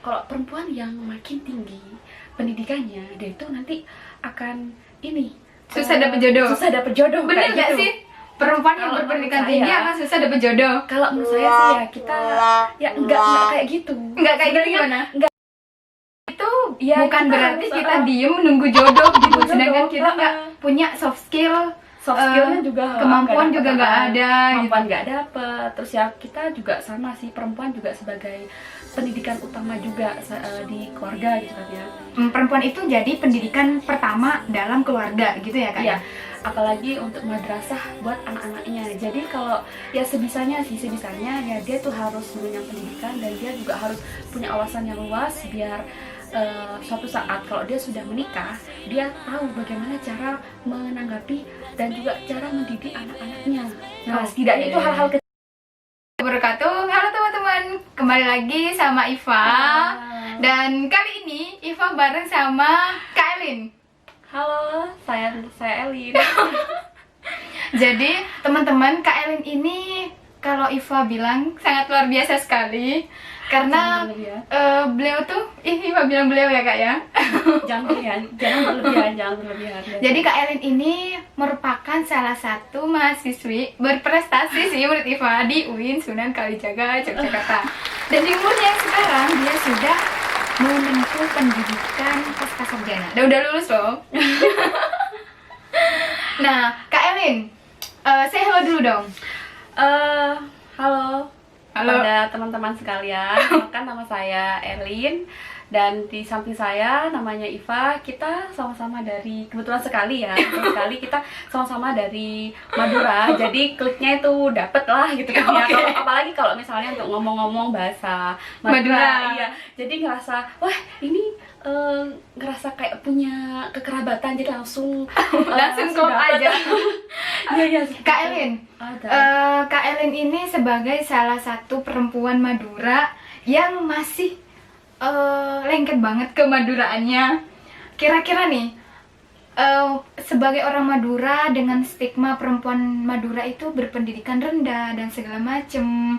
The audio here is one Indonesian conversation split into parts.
kalau perempuan yang makin tinggi pendidikannya, dia itu nanti akan ini susah dapet jodoh. Susah dapet jodoh. Bener gak gitu sih? Perempuan yang Kalau berpendidikan menurut tinggi saya- akan susah dapet jodoh. Kalau menurut saya sih ya kita ya enggak kayak gitu. Enggak kayak gitu Sebenarnya gimana? enggak. Itu Ya, bukan kita berarti harus, kita diem nunggu jodoh gitu. Nunggu Sedangkan jodoh, kita nggak punya soft skill, soft skillnya juga kemampuan juga nggak ada kemampuan gitu. nggak dapet. Terus ya kita juga sama sih, perempuan juga sebagai pendidikan utama juga di keluarga gitu kan ya. Perempuan itu jadi pendidikan pertama dalam keluarga gitu ya Kak? Iya, apalagi untuk madrasah buat anak-anaknya. Jadi kalau ya sebisanya ya dia tuh harus mengenyam pendidikan, dan dia juga harus punya wawasan yang luas biar suatu saat kalau dia sudah menikah, dia tahu bagaimana cara menanggapi dan juga cara mendidik anak-anaknya. Nah, setidaknya itu hal-hal kecil. Wabarakatuh. Halo teman-teman, kembali lagi sama Iva. Dan kali ini Iva bareng sama Kak Elin. Halo, saya Elin. Jadi teman-teman, Kak Elin ini kalau Iva bilang sangat luar biasa sekali. Karena beliau tuh, Iva bilang beliau ya Kak ya. Jangan berlebihan. Jadi Kak Elin ini merupakan salah satu mahasiswi berprestasi sih menurut Iva di UIN Sunan Kalijaga, Yogyakarta. Dan di umurnya sekarang dia sudah menempuh pendidikan pascasarjana. Udah lulus loh. Nah, Kak Elin, say hello dulu dong. Halo Halo. pada teman-teman sekalian. Kan nama saya Elin, dan di samping saya namanya Iva. Kita sama-sama dari, kebetulan sekali kita sama-sama dari Madura. Jadi kliknya itu dapet lah gitu kan ya. Apalagi kalau misalnya untuk ngomong-ngomong bahasa Madura. Iya. Jadi ngerasa, wah ini ngerasa kayak punya kekerabatan, jadi langsung Langsung klop dapet. aja. Iya. Kak Elin, Kak Elin ini sebagai salah satu perempuan Madura yang masih lengket banget ke Maduraannya. Kira-kira nih, sebagai orang Madura dengan stigma perempuan Madura itu berpendidikan rendah dan segala macem,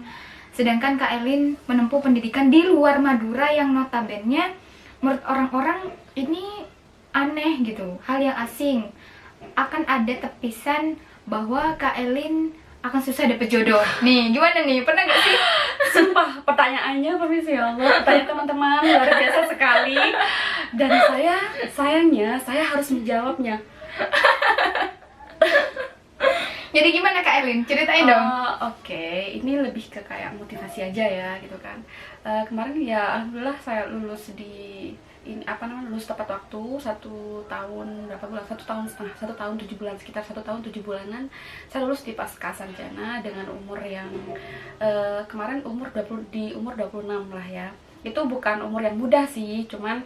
sedangkan Kak Elin menempuh pendidikan di luar Madura yang notabene menurut orang-orang ini aneh gitu, hal yang asing. Akan ada tepisan bahwa Kak Elin akan susah dapet jodoh. Nih, gimana nih? Pernah gak sih? Sumpah, pertanyaannya permisi ya Allah, pertanyaan teman-teman luar biasa sekali. Dan sayangnya saya harus menjawabnya. Jadi gimana Kak Elin? Ceritain dong. Oke, ini lebih ke kayak motivasi aja ya gitu kan. Kemarin ya alhamdulillah saya lulus di lulus tepat waktu 1 tahun berapa bulan, 1 tahun setengah, 1 tahun 7 bulan, sekitar 1 tahun 7 bulanan saya lulus di pascasarjana dengan umur yang kemarin di umur 26 lah ya. Itu bukan umur yang mudah sih, cuman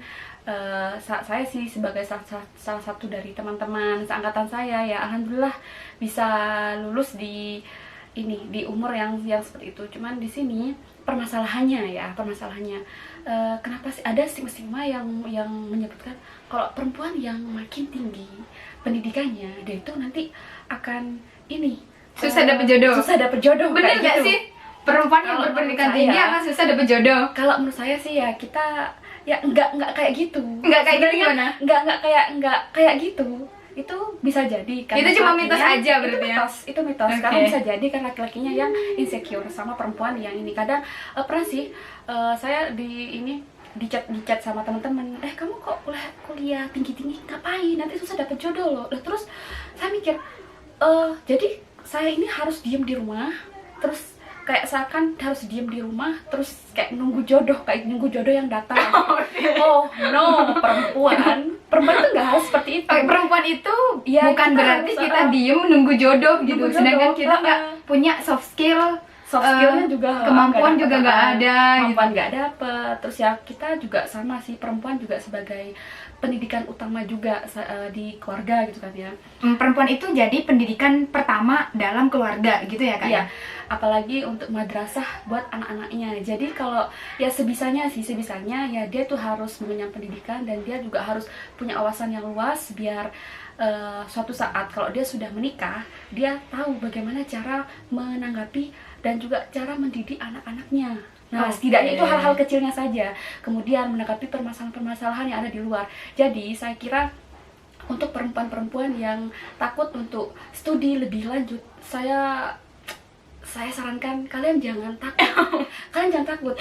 saya sih sebagai salah satu dari teman-teman seangkatan saya ya alhamdulillah bisa lulus di umur yang seperti itu. Cuman di sini permasalahannya kenapa sih ada stigma yang menyebutkan kalau perempuan yang makin tinggi pendidikannya, dia itu nanti akan Susah dapet jodoh. kayak Bener gak gitu. sih? Perempuan yang Kalau berpendidikan menurut tinggi saya- akan susah dapet jodoh. Kalau menurut saya sih ya kita ya enggak kayak gitu. Enggak kayak gitu Sebenarnya gimana? enggak kayak gitu. Itu bisa jadi karena Itu cuma laki-lakinya- mitos aja berarti ya? Itu mitos. Oke. Karena bisa jadi kan laki-lakinya yang insecure sama perempuan yang ini. Kadang pernah sih saya di chat sama teman-teman, kamu kok kuliah tinggi-tinggi ngapain? Nanti susah dapet jodoh loh. Terus saya mikir, jadi saya ini harus diem di rumah, terus kayak seakan harus diem di rumah, terus kayak nunggu jodoh yang datang. Oh no, perempuan itu nggak harus seperti itu. Perempuan itu Ya, bukan kita berarti harus, kita diem nunggu jodoh gitu. Nunggu Sedangkan jodoh. kita nggak punya soft skill, Skillnya juga kemampuan juga nggak ada kemampuan gitu. nggak dapet. Terus ya kita juga sama sih, perempuan juga sebagai pendidikan utama juga di keluarga gitu kan ya. Perempuan itu jadi pendidikan pertama dalam keluarga gitu ya Kak? Iya, apalagi untuk madrasah buat anak-anaknya. Jadi kalau ya sebisanya ya dia tuh harus mengenyam pendidikan, dan dia juga harus punya wawasan yang luas biar suatu saat kalau dia sudah menikah, dia tahu bagaimana cara menanggapi dan juga cara mendidik anak-anaknya. Nah, setidaknya itu hal-hal kecilnya saja. Kemudian menanggapi permasalahan-permasalahan yang ada di luar. Jadi, saya kira untuk perempuan-perempuan yang takut untuk studi lebih lanjut, saya sarankan kalian jangan takut. Kalian jangan takut.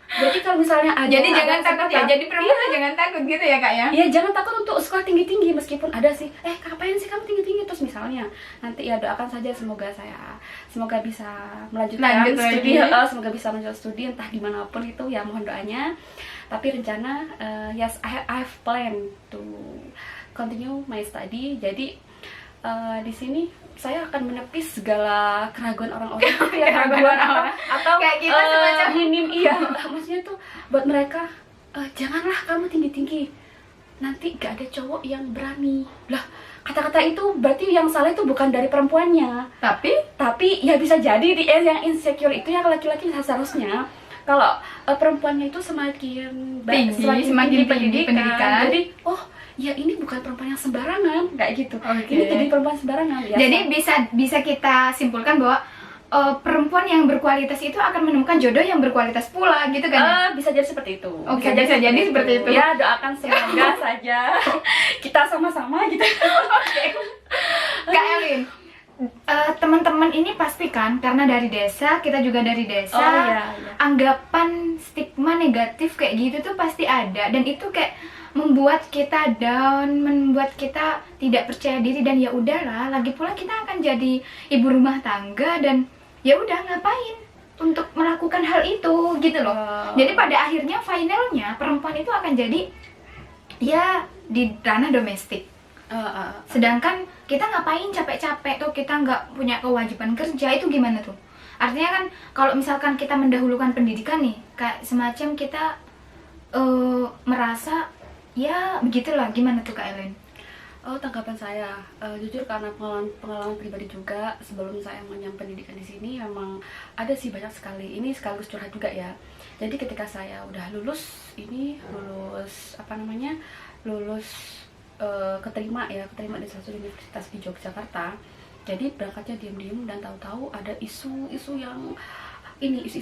Jadi kalau misalnya ada, jadi jangan takut ya, jadi perempuan tuh jangan takut gitu ya kak ya? Iya, jangan takut untuk sekolah tinggi-tinggi, meskipun ada sih, ngapain sih kamu tinggi-tinggi, terus misalnya nanti ya doakan saja semoga bisa melanjutkan studi, semoga bisa melanjutkan studi entah dimanapun itu ya, mohon doanya. Tapi rencana yes, I have plan to continue my study. Jadi di sini saya akan menepis segala keraguan orang-orang atau kayak kita semacam minim, maksudnya tuh buat mereka, janganlah kamu tinggi-tinggi, nanti gak ada cowok yang berani. Lah, kata-kata itu berarti yang salah itu bukan dari perempuannya, tapi ya bisa jadi yang insecure itu yang laki-laki. Seharusnya kalau perempuannya itu semakin tinggi pendidikan, jadi ya ini bukan perempuan yang sembarangan kayak gitu. Ini jadi perempuan sembarangan ya. Jadi bisa kita simpulkan bahwa perempuan yang berkualitas itu akan menemukan jodoh yang berkualitas pula gitu kan? Bisa jadi seperti itu. Bisa jadi seperti itu. Ya, doakan semoga saja kita sama-sama gitu. Kak Elin, teman-teman ini pasti kan, karena dari desa, kita juga dari desa, anggapan stigma negatif kayak gitu tuh pasti ada, dan itu kayak membuat kita down, membuat kita tidak percaya diri, dan ya udahlah, lagi pula kita akan jadi ibu rumah tangga, dan ya udah ngapain untuk melakukan hal itu gitu loh. Jadi pada akhirnya finalnya perempuan itu akan jadi ya di ranah domestik. Sedangkan kita ngapain capek-capek tuh, kita nggak punya kewajiban kerja, itu gimana tuh? Artinya kan kalau misalkan kita mendahulukan pendidikan nih, kayak semacam kita merasa ya begitulah. Gimana tuh Kak Elin? Tanggapan saya, jujur karena pengalaman pribadi juga, sebelum saya mengenyam pendidikan di sini memang ada sih banyak sekali. Ini sekaligus curhat juga ya. Jadi ketika saya udah lulus keterima di salah satu universitas di Yogyakarta. Jadi berangkatnya diam-diam, dan tahu-tahu ada isu-isu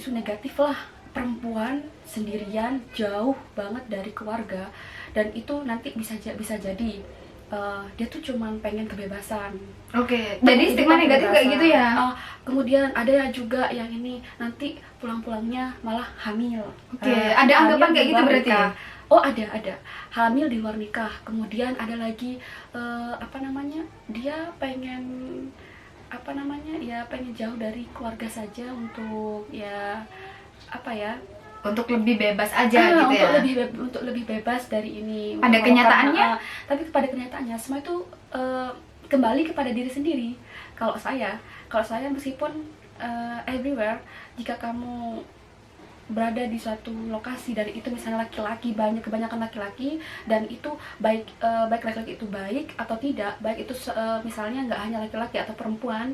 negatif lah, perempuan sendirian jauh banget dari keluarga, dan itu nanti bisa jadi dia tuh cuman pengen kebebasan. Jadi stigma negatif kayak gitu ya. Kemudian ada juga yang ini nanti pulang-pulangnya malah hamil. Ada anggapan kayak gitu berarti ya? Ada hamil di luar nikah. Kemudian ada lagi dia pengen pengen jauh dari keluarga saja untuk untuk lebih bebas aja gitu ya. Untuk lebih bebas dari ini. Pada kenyataannya, tapi pada kenyataannya semua itu kembali kepada diri sendiri. Kalau saya meskipun everywhere, jika kamu berada di suatu lokasi dari itu misalnya laki-laki, kebanyakan laki-laki, dan itu baik laki-laki itu baik atau tidak baik, itu misalnya nggak hanya laki-laki atau perempuan,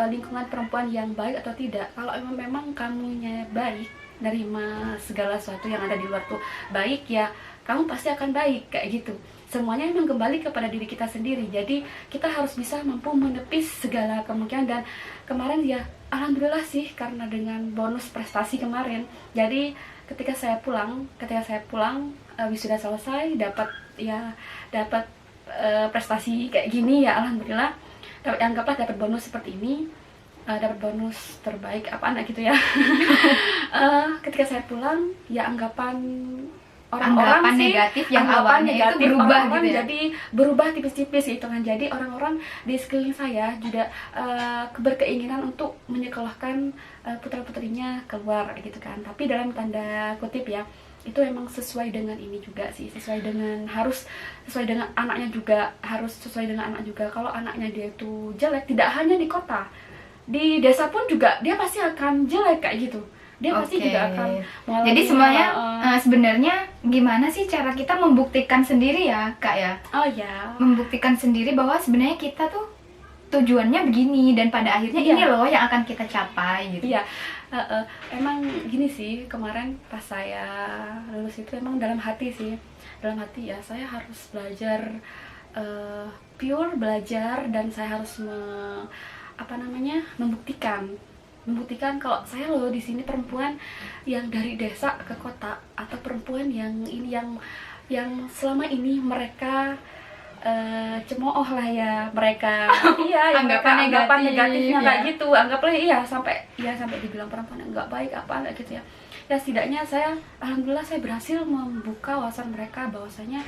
lingkungan perempuan yang baik atau tidak, kalau memang kamunya baik, nerima segala sesuatu yang ada di luar tuh baik, ya kamu pasti akan baik kayak gitu. Semuanya memang kembali kepada diri kita sendiri. Jadi kita harus bisa mampu menepis segala kemungkinan. Dan kemarin ya alhamdulillah sih, karena dengan bonus prestasi kemarin, jadi ketika saya pulang wisuda selesai, dapat prestasi kayak gini, ya alhamdulillah, anggaplah dapat bonus seperti ini, dapat bonus terbaik anak gitu ya. Ketika saya pulang, ya anggapan orang-orang negatif yang awalnya itu berubah gitu ya? Jadi berubah tipis-tipis gitu kan. Jadi orang-orang di sekeliling saya juga berkeinginan untuk menyekolahkan putra-putrinya keluar gitu kan. Tapi dalam tanda kutip ya, itu emang sesuai dengan ini juga sih, sesuai dengan anaknya juga, harus sesuai dengan anak juga. Kalau anaknya dia itu jelek, tidak hanya di kota, di desa pun juga dia pasti akan jelek kayak gitu. Dia pasti juga akan mengalami. Jadi semuanya sebenarnya gimana sih cara kita membuktikan sendiri ya Kak ya? Membuktikan sendiri bahwa sebenarnya kita tuh tujuannya begini, dan pada akhirnya ini loh yang akan kita capai gitu. Emang gini sih, kemarin pas saya lulus itu emang dalam hati ya, saya harus belajar, pure belajar, dan saya harus membuktikan membuktikan kalau saya loh di sini perempuan yang dari desa ke kota, atau perempuan yang ini yang selama ini mereka cemooh lah ya, mereka iya yang Anggapan negatifnya ya. kayak gitu, anggaplah iya sampai dibilang perempuan yang nggak baik apa enggak gitu ya. Ya setidaknya saya alhamdulillah saya berhasil membuka wawasan mereka bahwasanya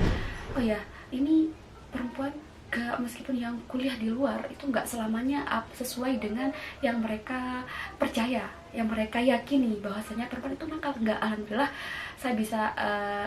oh ya ini perempuan gak, meskipun yang kuliah di luar itu nggak selamanya sesuai dengan yang mereka percaya, yang mereka yakini bahwasanya perempuan itu nakal, nggak. Alhamdulillah saya bisa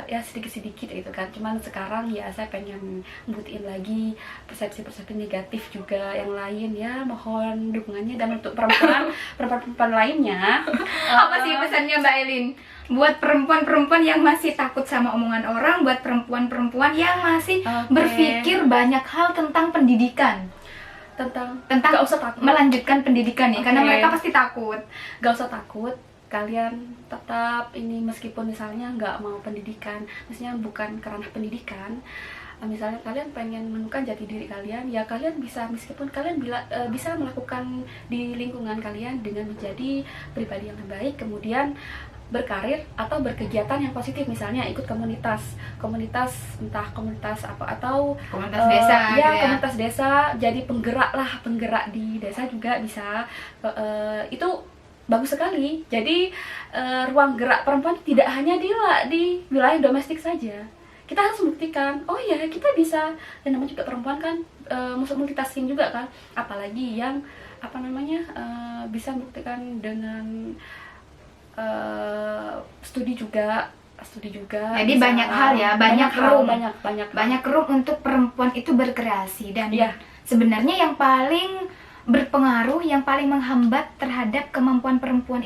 ya sedikit-sedikit gitu kan. Cuman sekarang ya saya pengen buktiin lagi persepsi-persepsi negatif juga yang lain ya. Mohon dukungannya. Dan untuk perempuan lainnya Apa sih pesannya Mbak Elin buat perempuan-perempuan yang masih takut sama omongan orang, buat perempuan-perempuan yang masih berpikir banyak hal tentang pendidikan, tentang gak usah takut melanjutkan pendidikan nih, karena mereka pasti takut. Gak usah takut, kalian tetap ini meskipun misalnya nggak mau pendidikan, maksudnya bukan kerana pendidikan, misalnya kalian pengen menemukan jati diri kalian, ya kalian bisa, meskipun kalian bisa melakukan di lingkungan kalian dengan menjadi pribadi yang baik, kemudian berkarir atau berkegiatan yang positif, misalnya ikut komunitas entah komunitas apa, atau Komunitas desa ya, gitu ya. komunitas desa, jadi penggerak di desa juga bisa. Itu bagus sekali. Jadi ruang gerak perempuan tidak hanya di wilayah domestik saja. Kita harus membuktikan, oh ya kita bisa, dan namanya juga perempuan kan multitasking juga kan, apalagi yang bisa membuktikan dengan studi juga. Jadi banyak hal ya, banyak room untuk perempuan itu berkreasi. Dan sebenarnya yang paling berpengaruh, yang paling menghambat terhadap kemampuan perempuan